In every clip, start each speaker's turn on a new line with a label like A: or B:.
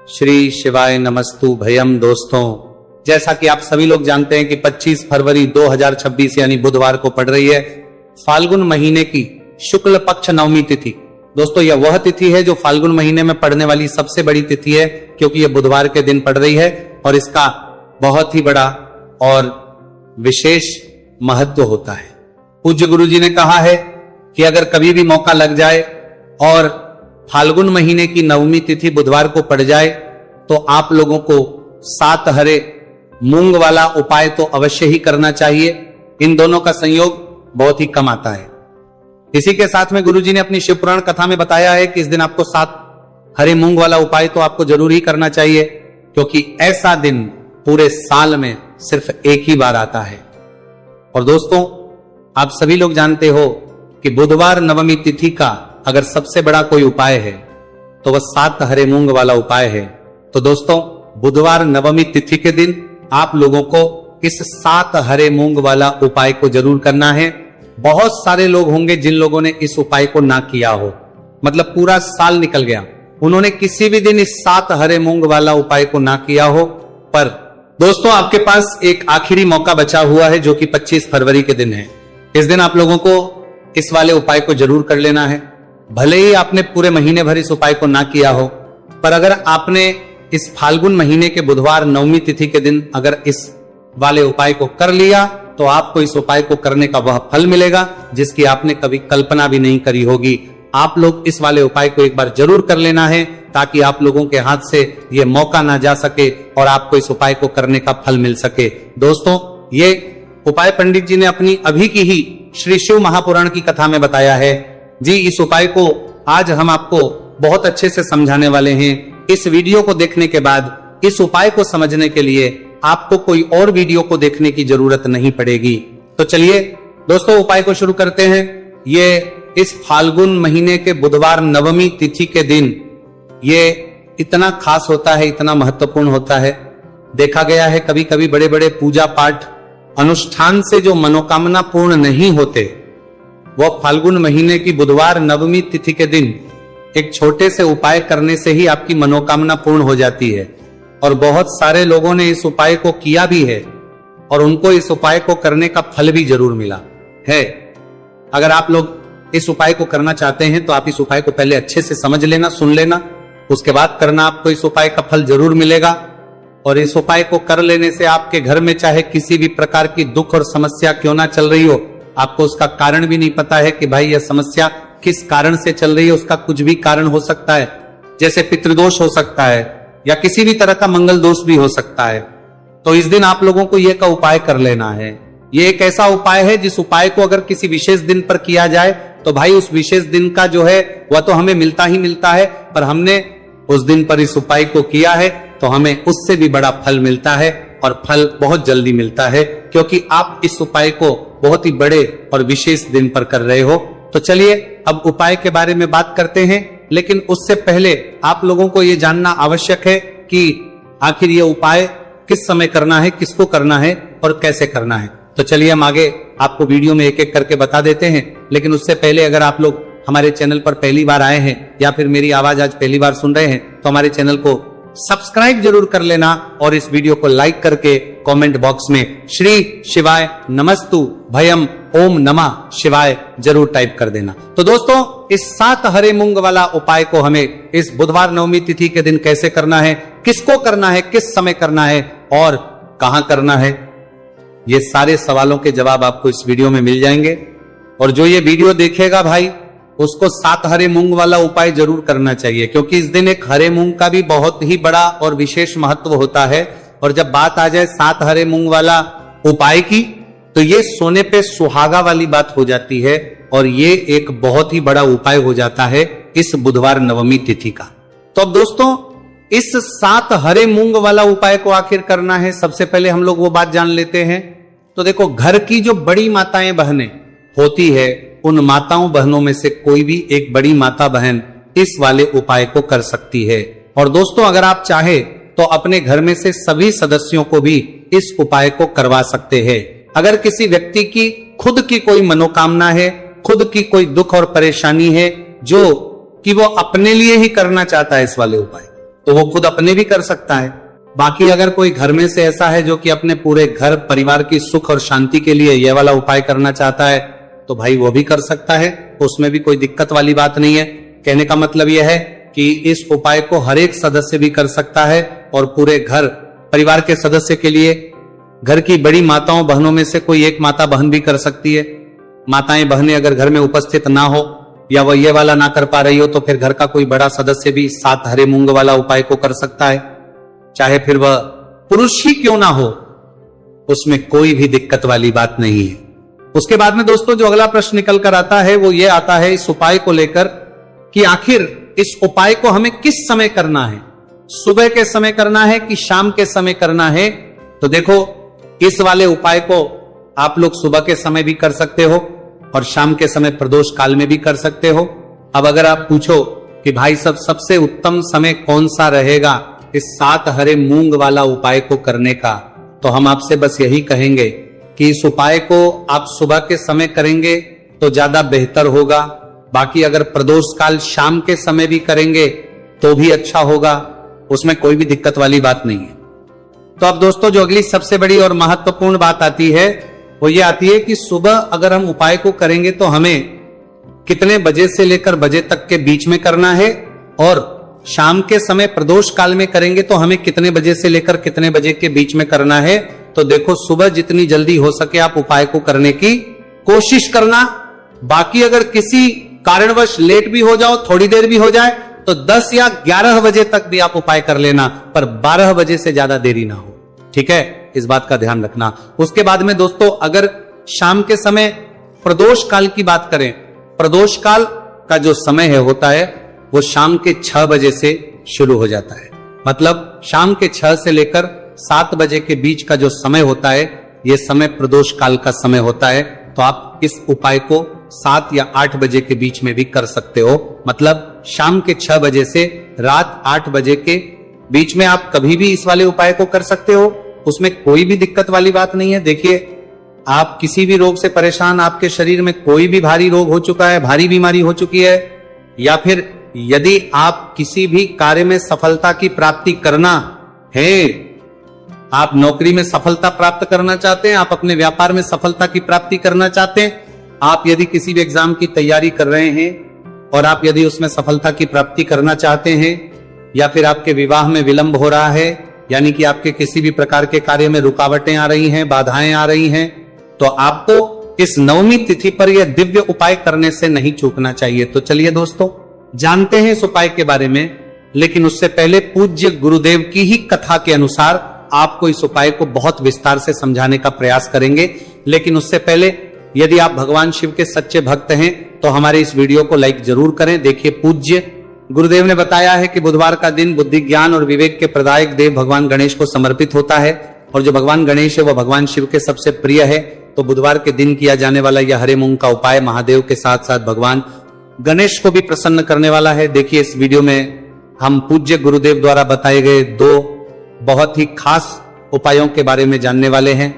A: श्री शिवाय नमस्तु भयम। दोस्तों, जैसा कि आप सभी लोग जानते हैं कि 25 फरवरी 2026 यानी बुधवार को पड़ रही है फाल्गुन महीने की शुक्ल पक्ष नवमी तिथि। दोस्तों, यह वह तिथि है जो फाल्गुन महीने में पड़ने वाली सबसे बड़ी तिथि है, क्योंकि यह बुधवार के दिन पड़ रही है और इसका बहुत ही बड़ा और विशेष महत्व होता है। पूज्य गुरु जी ने कहा है कि अगर कभी भी मौका लग जाए और फाल्गुन महीने की नवमी तिथि बुधवार को पड़ जाए तो आप लोगों को 7 हरे मूंग वाला उपाय तो अवश्य ही करना चाहिए। इन दोनों का संयोग बहुत ही कम आता है। इसी के साथ में गुरुजी ने अपनी शिवपुराण कथा में बताया है कि इस दिन आपको 7 हरे मूंग वाला उपाय तो आपको जरूर ही करना चाहिए, क्योंकि ऐसा दिन पूरे साल में सिर्फ एक ही बार आता है। और दोस्तों, आप सभी लोग जानते हो कि बुधवार नवमी तिथि का अगर सबसे बड़ा कोई उपाय है तो वह 7 हरे मूंग वाला उपाय है। तो दोस्तों, बुधवार नवमी तिथि के दिन आप लोगों को इस 7 हरे मूंग वाला उपाय को जरूर करना है। बहुत सारे लोग होंगे जिन लोगों ने इस उपाय को ना किया हो, मतलब पूरा साल निकल गया, उन्होंने किसी भी दिन इस 7 हरे मूंग वाला उपाय को ना किया हो। पर दोस्तों, आपके पास एक आखिरी मौका बचा हुआ है जो कि 25 फरवरी के दिन है। इस दिन आप लोगों को इस वाले उपाय को जरूर कर लेना है। भले ही आपने पूरे महीने भर इस उपाय को ना किया हो, पर अगर आपने इस फाल्गुन महीने के बुधवार नवमी तिथि के दिन अगर इस वाले उपाय को कर लिया तो आपको इस उपाय को करने का वह फल मिलेगा जिसकी आपने कभी कल्पना भी नहीं करी होगी। आप लोग इस वाले उपाय को एक बार जरूर कर लेना है ताकि आप लोगों के हाथ से ये मौका ना जा सके और आपको इस उपाय को करने का फल मिल सके। दोस्तों, ये उपाय पंडित जी ने अपनी अभी की ही श्री शिव महापुराण की कथा में बताया है जी। इस उपाय को आज हम आपको बहुत अच्छे से समझाने वाले हैं। इस वीडियो को देखने के बाद इस उपाय को समझने के लिए आपको कोई और वीडियो को देखने की जरूरत नहीं पड़ेगी। तो चलिए दोस्तों, उपाय को शुरू करते हैं। ये इस फाल्गुन महीने के बुधवार नवमी तिथि के दिन ये इतना खास होता है, इतना महत्वपूर्ण होता है। देखा गया है कभी कभी बड़े बड़े पूजा पाठ अनुष्ठान से जो मनोकामना पूर्ण नहीं होते, वह फाल्गुन महीने की बुधवार नवमी तिथि के दिन एक छोटे से उपाय करने से ही आपकी मनोकामना पूर्ण हो जाती है। और बहुत सारे लोगों ने इस उपाय को किया भी है और उनको इस उपाय को करने का फल भी जरूर मिला है। अगर आप लोग इस उपाय को करना चाहते हैं तो आप इस उपाय को पहले अच्छे से समझ लेना, सुन लेना, उसके बाद करना। आपको इस उपाय का फल जरूर मिलेगा। और इस उपाय को कर लेने से आपके घर में चाहे किसी भी प्रकार की दुख और समस्या क्यों ना चल रही हो, आपको उसका कारण भी नहीं पता है कि भाई यह समस्या किस कारण से चल रही है, उसका कुछ भी कारण हो सकता है। जैसे पितृदोष हो सकता है या किसी भी तरह का मंगल दोष भी हो सकता है। तो इस दिन आप लोगों को यह का उपाय कर लेना है। यह एक ऐसा उपाय है जिस उपाय को अगर किसी विशेष दिन पर किया जाए तो भाई उस विशेष दिन का जो है वह तो हमें मिलता ही मिलता है, पर हमने उस दिन पर इस उपाय को किया है तो हमें उससे भी बड़ा फल मिलता है और फल बहुत जल्दी मिलता है, क्योंकि आप इस उपाय को बहुत ही बड़े और विशेष दिन पर कर रहे हो। तो चलिए अब उपाय के बारे में बात करते हैं, लेकिन उससे पहले आप लोगों को यह जानना आवश्यक है कि आखिर यह उपाय किस समय करना है, किसको करना है और कैसे करना है। तो चलिए हम आगे आपको वीडियो में एक एक करके बता देते हैं। लेकिन उससे पहले अगर आप लोग हमारे चैनल पर पहली बार आए हैं या फिर मेरी आवाज आज पहली बार सुन रहे हैं तो हमारे चैनल को सब्सक्राइब जरूर कर लेना और इस वीडियो को लाइक करके कमेंट बॉक्स में श्री शिवाय नमस्तु भयम ओम नमः शिवाय जरूर टाइप कर देना। तो दोस्तों, इस 7 हरे मूंग वाला उपाय को हमें इस बुधवार नवमी तिथि के दिन कैसे करना है, किसको करना है, किस समय करना है और कहां करना है, ये सारे सवालों के जवाब आपको इस वीडियो में मिल जाएंगे। और जो ये वीडियो देखेगा भाई उसको 7 हरे मूंग वाला उपाय जरूर करना चाहिए, क्योंकि इस दिन एक हरे मूंग का भी बहुत ही बड़ा और विशेष महत्व होता है। और जब बात आ जाए 7 हरे मूंग वाला उपाय की तो ये सोने पे सुहागा वाली बात हो जाती है और ये एक बहुत ही बड़ा उपाय हो जाता है इस बुधवार नवमी तिथि का। तो अब दोस्तों, इस 7 हरे मूंग वाला उपाय को आखिर करना है, सबसे पहले हम लोग वो बात जान लेते हैं। तो देखो, घर की जो बड़ी माताएं बहनें होती है उन माताओं बहनों में से कोई भी एक बड़ी माता बहन इस वाले उपाय को कर सकती है। और दोस्तों, अगर आप चाहे तो अपने घर में से सभी सदस्यों को भी इस उपाय को करवा सकते हैं। अगर किसी व्यक्ति की खुद की कोई मनोकामना है, खुद की कोई दुख और परेशानी है जो कि वो अपने लिए ही करना चाहता है इस वाले उपाय, तो वो खुद अपने भी कर सकता है। बाकी अगर कोई घर में से ऐसा है जो कि अपने पूरे घर परिवार की सुख और शांति के लिए यह वाला उपाय करना चाहता है, तो भाई वो भी कर सकता है, उसमें भी कोई दिक्कत वाली बात नहीं है। कहने का मतलब यह है कि इस उपाय को हर एक सदस्य भी कर सकता है और पूरे घर परिवार के सदस्य के लिए घर की बड़ी माताओं बहनों में से कोई एक माता बहन भी कर सकती है। माताएं बहनें अगर घर में उपस्थित ना हो या वह ये वाला ना कर पा रही हो तो फिर घर का कोई बड़ा सदस्य भी 7 हरे मूंग वाला उपाय को कर सकता है, चाहे फिर वह पुरुष ही क्यों ना हो, उसमें कोई भी दिक्कत वाली बात नहीं है। उसके बाद में दोस्तों जो अगला प्रश्न निकल कर आता है वो ये आता है इस उपाय को लेकर कि आखिर इस उपाय को हमें किस समय करना है, सुबह के समय करना है कि शाम के समय करना है। तो देखो इस वाले उपाय को आप लोग सुबह के समय भी कर सकते हो और शाम के समय प्रदोष काल में भी कर सकते हो। अब अगर आप पूछो कि भाई सब सबसे उत्तम समय कौन सा रहेगा इस 7 हरे मूंग वाला उपाय को करने का, तो हम आपसे बस यही कहेंगे कि इस उपाय को आप सुबह के समय करेंगे तो ज्यादा बेहतर होगा। बाकी अगर प्रदोष काल शाम के समय भी करेंगे तो भी अच्छा होगा, उसमें कोई भी दिक्कत वाली बात नहीं है। तो अब दोस्तों जो अगली सबसे बड़ी और महत्वपूर्ण बात आती है वो ये आती है कि सुबह अगर हम उपाय को करेंगे तो हमें कितने बजे से लेकर बजे तक के बीच में करना है, और शाम के समय प्रदोष काल में करेंगे तो हमें कितने बजे से लेकर कितने बजे के बीच में करना है। तो देखो सुबह जितनी जल्दी हो सके आप उपाय को करने की कोशिश करना। बाकी अगर किसी कारणवश लेट भी हो जाओ, थोड़ी देर भी हो जाए, तो 10 या 11 बजे तक भी आप उपाय कर लेना, पर 12 बजे से ज्यादा देरी ना हो, ठीक है, इस बात का ध्यान रखना। उसके बाद में दोस्तों अगर शाम के समय प्रदोष काल की बात करें, प्रदोष काल का जो समय है होता है वो शाम के 6 बजे से शुरू हो जाता है। मतलब शाम के 6 से लेकर 7 बजे के बीच का जो समय होता है यह समय प्रदोष काल का समय होता है। तो आप इस उपाय को 7 या 8 बजे के बीच में भी कर सकते हो। मतलब शाम के 6 बजे से रात 8 बजे के बीच में आप कभी भी इस वाले उपाय को कर सकते हो, उसमें कोई भी दिक्कत वाली बात नहीं है। देखिए आप किसी भी रोग से परेशान, आपके शरीर में कोई भी भारी रोग हो चुका है, भारी बीमारी हो चुकी है, या फिर यदि आप किसी भी कार्य में सफलता की प्राप्ति करना है, आप नौकरी में सफलता प्राप्त करना चाहते हैं, आप अपने व्यापार में सफलता की प्राप्ति करना चाहते हैं, आप यदि किसी भी एग्जाम की तैयारी कर रहे हैं और आप यदि उसमें सफलता की प्राप्ति करना चाहते हैं, या फिर आपके विवाह में विलंब हो रहा है, यानी कि आपके किसी भी प्रकार के कार्य में रुकावटें आ रही हैं, बाधाएं आ रही हैं, तो आपको इस नवमी तिथि पर यह दिव्य उपाय करने से नहीं चूकना चाहिए। तो चलिए दोस्तों जानते हैं इस उपाय के बारे में, लेकिन उससे पहले पूज्य गुरुदेव की ही कथा के अनुसार आपको इस उपाय को बहुत विस्तार से समझाने का प्रयास करेंगे। लेकिन उससे पहले यदि आप भगवान शिव के सच्चे भक्त हैं तो हमारे इस वीडियो को लाइक जरूर करें। देखिए पूज्य गुरुदेव ने बताया है कि बुधवार का दिन बुद्धि ज्ञान और विवेक के प्रदायक देव भगवान गणेश को समर्पित होता है, और जो भगवान गणेश है वह भगवान शिव के सबसे प्रिय है। तो बुधवार के दिन किया जाने वाला यह हरे मूंग का उपाय महादेव के साथ साथ भगवान गणेश को भी प्रसन्न करने वाला है। देखिए इस वीडियो में हम पूज्य गुरुदेव द्वारा बताए गए 2 बहुत ही खास उपायों के बारे में जानने वाले हैं।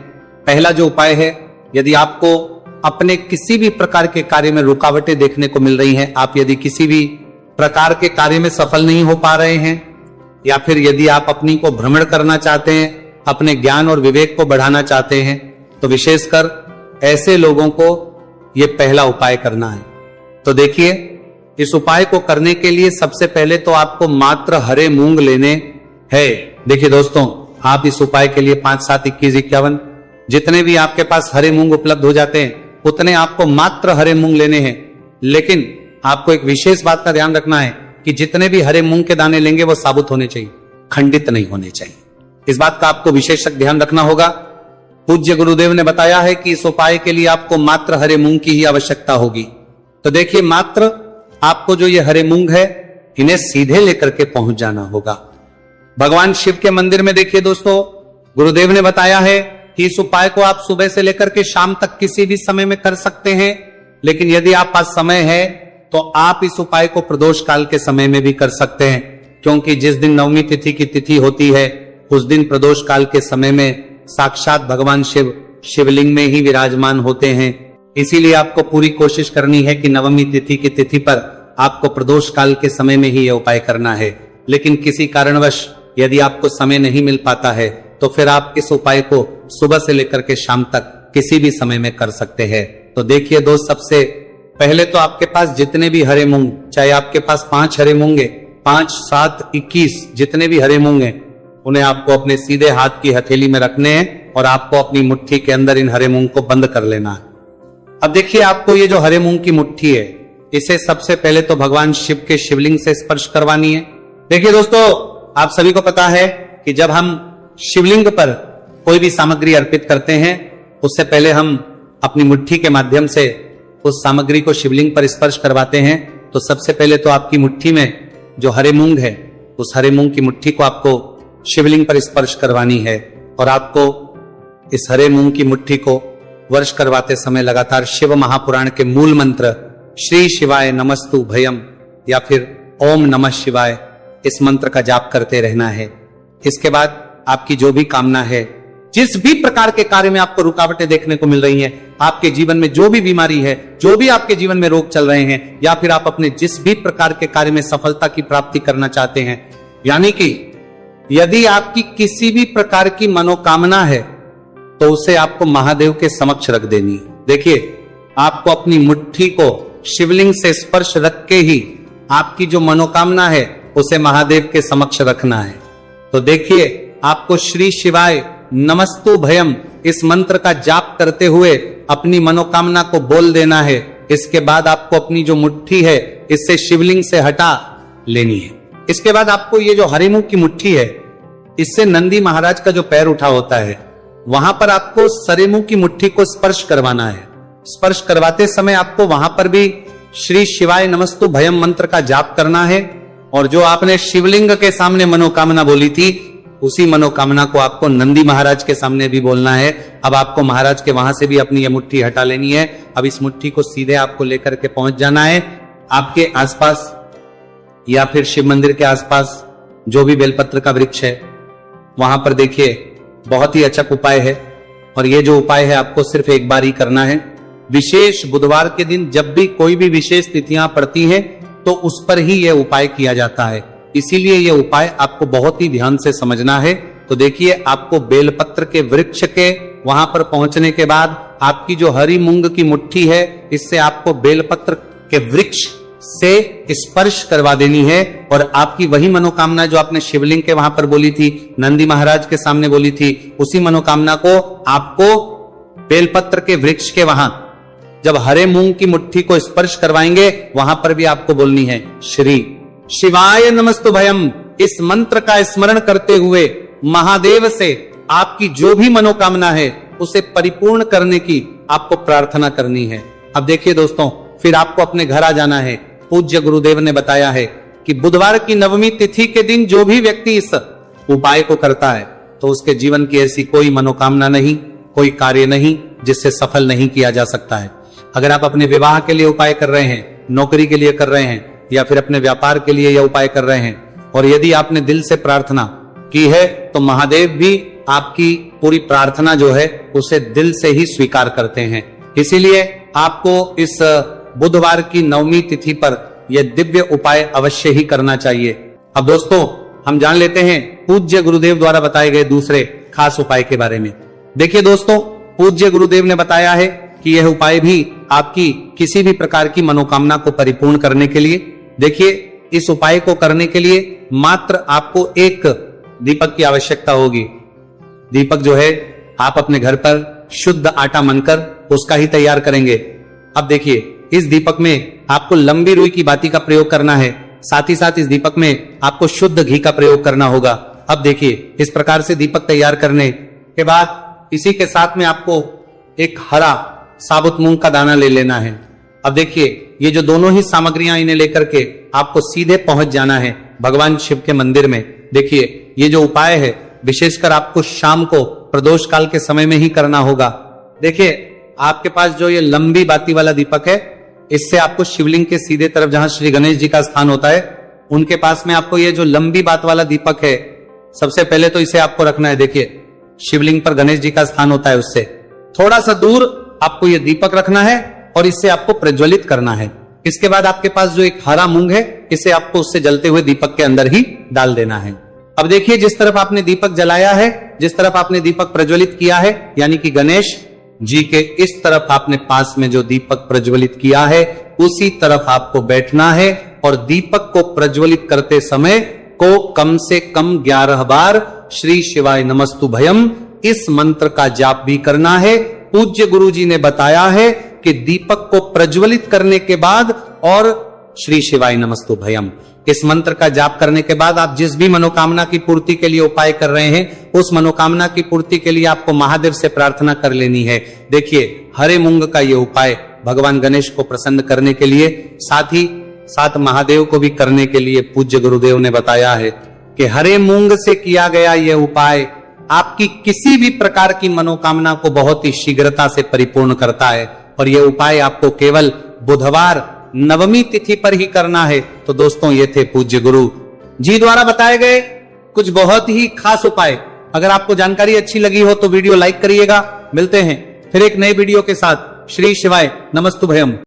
A: पहला जो उपाय है, यदि आपको अपने किसी भी प्रकार के कार्य में रुकावटें देखने को मिल रही हैं, आप यदि किसी भी प्रकार के कार्य में सफल नहीं हो पा रहे हैं, या फिर यदि आप अपनी को भ्रमण करना चाहते हैं, अपने ज्ञान और विवेक को बढ़ाना चाहते हैं, तो विशेषकर ऐसे लोगों को यह पहला उपाय करना है। तो देखिए इस उपाय को करने के लिए सबसे पहले तो आपको मात्र हरे मूंग लेने हैं। देखिए दोस्तों आप इस उपाय के लिए 5, 7, 21, 51 जितने भी आपके पास हरे मूंग उपलब्ध हो जाते हैं उतने आपको मात्र हरे मूंग लेने हैं। लेकिन आपको एक विशेष बात का ध्यान रखना है कि जितने भी हरे मूंग के दाने लेंगे वो साबुत होने चाहिए, खंडित नहीं होने चाहिए। इस बात का आपको विशेष ध्यान रखना होगा। पूज्य गुरुदेव ने बताया है कि इस उपाय के लिए आपको मात्र हरे मूंग की ही आवश्यकता होगी। तो देखिए मात्र आपको जो ये हरे मूंग है इन्हें सीधे लेकर के पहुंच जाना होगा भगवान शिव के मंदिर में। देखिए दोस्तों गुरुदेव ने बताया है कि इस उपाय को आप सुबह से लेकर के शाम तक किसी भी समय में कर सकते हैं, लेकिन यदि आप पास समय है तो आप इस उपाय को प्रदोष काल के समय में भी कर सकते हैं, क्योंकि जिस दिन नवमी तिथि की तिथि होती है उस दिन प्रदोष काल के समय में साक्षात भगवान शिव शिवलिंग में ही विराजमान होते हैं। इसीलिए आपको पूरी कोशिश करनी है कि नवमी तिथि की तिथि पर आपको प्रदोष काल के समय में ही यह उपाय करना है। लेकिन किसी कारणवश यदि आपको समय नहीं मिल पाता है तो फिर आप इस उपाय को सुबह से लेकर के शाम तक किसी भी समय में कर सकते हैं। तो देखिए दोस्त, सबसे पहले तो आपके पास जितने भी हरे मूंग, चाहे आपके पास 5 हरे मूंग है, 5, 7, 21 जितने भी हरे मूंग हैं, उन्हें आपको अपने सीधे हाथ की हथेली में रखने हैं और आपको अपनी मुट्ठी के अंदर इन हरे मूंग को बंद कर लेना है। अब देखिए, आपको ये जो हरे मूंग की मुट्ठी है, इसे सबसे पहले तो भगवान शिव के शिवलिंग से स्पर्श करवानी है। देखिए दोस्तों, आप सभी को पता है कि जब हम शिवलिंग पर कोई भी सामग्री अर्पित करते हैं, उससे पहले हम अपनी मुट्ठी के माध्यम से उस सामग्री को शिवलिंग पर स्पर्श करवाते हैं। तो सबसे पहले तो आपकी मुट्ठी में जो हरे मूंग है, उस हरे मूंग की मुट्ठी को आपको शिवलिंग पर स्पर्श करवानी है और आपको इस हरे मूंग की मुट्ठी को वर्ष करवाते समय लगातार शिव महापुराण के मूल मंत्र श्री शिवाय नमस्तु भयम या फिर ओम नमः शिवाय, इस मंत्र का जाप करते रहना है। इसके बाद आपकी जो भी कामना है, जिस भी प्रकार के कार्य में आपको रुकावटें देखने को मिल रही हैं, आपके जीवन में जो भी बीमारी है, जो भी आपके जीवन में रोग चल रहे हैं, या फिर आप अपने जिस भी प्रकार के कार्य में सफलता की प्राप्ति करना चाहते हैं, यानी कि यदि आपकी किसी भी प्रकार की मनोकामना है तो उसे आपको महादेव के समक्ष रख देनी है। देखिए, आपको अपनी मुट्ठी को शिवलिंग से स्पर्श रख के ही आपकी जो मनोकामना है उसे महादेव के समक्ष रखना है। तो देखिए, आपको श्री शिवाय नमस्तु भयम इस मंत्र का जाप करते हुए अपनी मनोकामना को बोल देना है। इसके बाद आपको अपनी जो मुट्ठी है इससे शिवलिंग से हटा लेनी है। इसके बाद आपको ये जो हरे मूंग की मुट्ठी है, इससे नंदी महाराज का जो पैर उठा होता है, वहां पर आपको सरे मूंग की मुट्ठी को स्पर्श करवाना है। स्पर्श करवाते समय आपको वहां पर भी श्री शिवाय नमस्तु भयम मंत्र का जाप करना है और जो आपने शिवलिंग के सामने मनोकामना बोली थी, उसी मनोकामना को आपको नंदी महाराज के सामने भी बोलना है। अब आपको महाराज के वहां से भी अपनी ये मुट्ठी हटा लेनी है। अब इस मुट्ठी को सीधे आपको लेकर के पहुंच जाना है। आपके आसपास या फिर शिव मंदिर के आसपास जो भी बेलपत्र का वृक्ष है, वहां पर देखिए, बहुत ही अचक उपाय है और ये जो उपाय है आपको सिर्फ एक बार ही करना है। विशेष बुधवार के दिन जब भी कोई भी विशेष तिथियां पड़ती हैं तो उस पर ही यह उपाय किया जाता है, इसीलिए यह उपाय आपको बहुत ही ध्यान से समझना है। तो देखिए, आपको बेलपत्र के वृक्ष के वहां पर पहुंचने के बाद आपकी जो हरी मूंग की मुट्ठी है, इससे आपको बेलपत्र के वृक्ष से स्पर्श करवा देनी है और आपकी वही मनोकामना जो आपने शिवलिंग के वहां पर बोली थी, नंदी महाराज के सामने बोली थी, उसी मनोकामना को आपको बेलपत्र के वृक्ष के वहां जब हरे मूंग की मुट्ठी को स्पर्श करवाएंगे, वहां पर भी आपको बोलनी है श्री शिवाय नमस्तु भयम। इस मंत्र का स्मरण करते हुए महादेव से आपकी जो भी मनोकामना है उसे परिपूर्ण करने की आपको प्रार्थना करनी है। अब देखिए दोस्तों, फिर आपको अपने घर आ जाना है। पूज्य गुरुदेव ने बताया है कि बुधवार की नवमी तिथि के दिन जो भी व्यक्ति इस उपाय को करता है तो उसके जीवन की ऐसी कोई मनोकामना नहीं, कोई कार्य नहीं जिससे सफल नहीं किया जा सकता है। अगर आप अपने विवाह के लिए उपाय कर रहे हैं, नौकरी के लिए कर रहे हैं या फिर अपने व्यापार के लिए यह उपाय कर रहे हैं और यदि आपने दिल से प्रार्थना की है तो महादेव भी आपकी पूरी प्रार्थना जो है उसे दिल से ही स्वीकार करते हैं। इसीलिए आपको इस बुधवार की नवमी तिथि पर यह दिव्य उपाय अवश्य ही करना चाहिए। अब दोस्तों, हम जान लेते हैं पूज्य गुरुदेव द्वारा बताए गए दूसरे खास उपाय के बारे में। देखिए दोस्तों, पूज्य गुरुदेव ने बताया है कि यह उपाय भी आपकी किसी भी प्रकार की मनोकामना को परिपूर्ण करने के लिए, देखिए, इस उपाय को करने के लिए मात्र आपको एक दीपक की आवश्यकता होगी। दीपक जो है आप अपने घर पर शुद्ध आटा मनकर उसका ही तैयार करेंगे। अब देखिए, इस दीपक में आपको लंबी रुई की बाती का प्रयोग करना है, साथ ही साथ इस दीपक में आपको शुद्ध घी का प्रयोग करना होगा। अब देखिए, इस प्रकार से दीपक तैयार करने के बाद इसी के साथ में आपको एक हरा साबुत मूंग का दाना ले लेना है। अब देखिए, ये जो दोनों ही सामग्रियां इन्हें लेकर के आपको सीधे पहुंच जाना है भगवान शिव के मंदिर में। देखिए, ये जो उपाय है विशेषकर आपको शाम को प्रदोष काल के समय में ही करना होगा। देखिए, आपके पास जो ये लंबी बाती वाला दीपक है, इससे आपको शिवलिंग के सीधे तरफ जहां श्री गणेश जी का स्थान होता है, उनके पास में आपको ये जो लंबी बात वाला दीपक है, सबसे पहले तो इसे आपको रखना है। देखिए, शिवलिंग पर गणेश जी का स्थान होता है, उससे थोड़ा सा दूर आपको ये दीपक रखना है और इससे आपको प्रज्वलित करना है। इसके बाद आपके पास जो एक हरा मूंग है, इसे आपको उससे जलते हुए दीपक के अंदर ही डाल देना है। अब देखिए, जिस तरफ आपने दीपक जलाया है, जिस तरफ आपने दीपक प्रज्वलित किया है, यानी कि गणेश जी के इस तरफ आपने पास में जो दीपक प्रज्वलित किया है, उसी तरफ आपको बैठना है और दीपक को प्रज्वलित करते समय को कम से कम 11 बार श्री शिवाय नमस्तु भयम इस मंत्र का जाप भी करना है। पूज्य गुरु जी ने बताया है कि दीपक को प्रज्वलित करने के बाद और श्री शिवाय नमस्तु भयम इस मंत्र का जाप करने के बाद आप जिस भी मनोकामना की पूर्ति के लिए उपाय कर रहे हैं, उस मनोकामना की पूर्ति के लिए आपको महादेव से प्रार्थना कर लेनी है। देखिए, हरे मूंग का ये उपाय भगवान गणेश को प्रसन्न करने के लिए, साथ ही साथ महादेव को भी करने के लिए पूज्य गुरुदेव ने बताया है कि हरे मूंग से किया गया यह उपाय आपकी किसी भी प्रकार की मनोकामना को बहुत ही शीघ्रता से परिपूर्ण करता है। और यह उपाय आपको केवल बुधवार नवमी तिथि पर ही करना है। तो दोस्तों, ये थे पूज्य गुरु जी द्वारा बताए गए कुछ बहुत ही खास उपाय। अगर आपको जानकारी अच्छी लगी हो तो वीडियो लाइक करिएगा। मिलते हैं फिर एक नए वीडियो के साथ। श्री शिवाय नमस्तु भयम।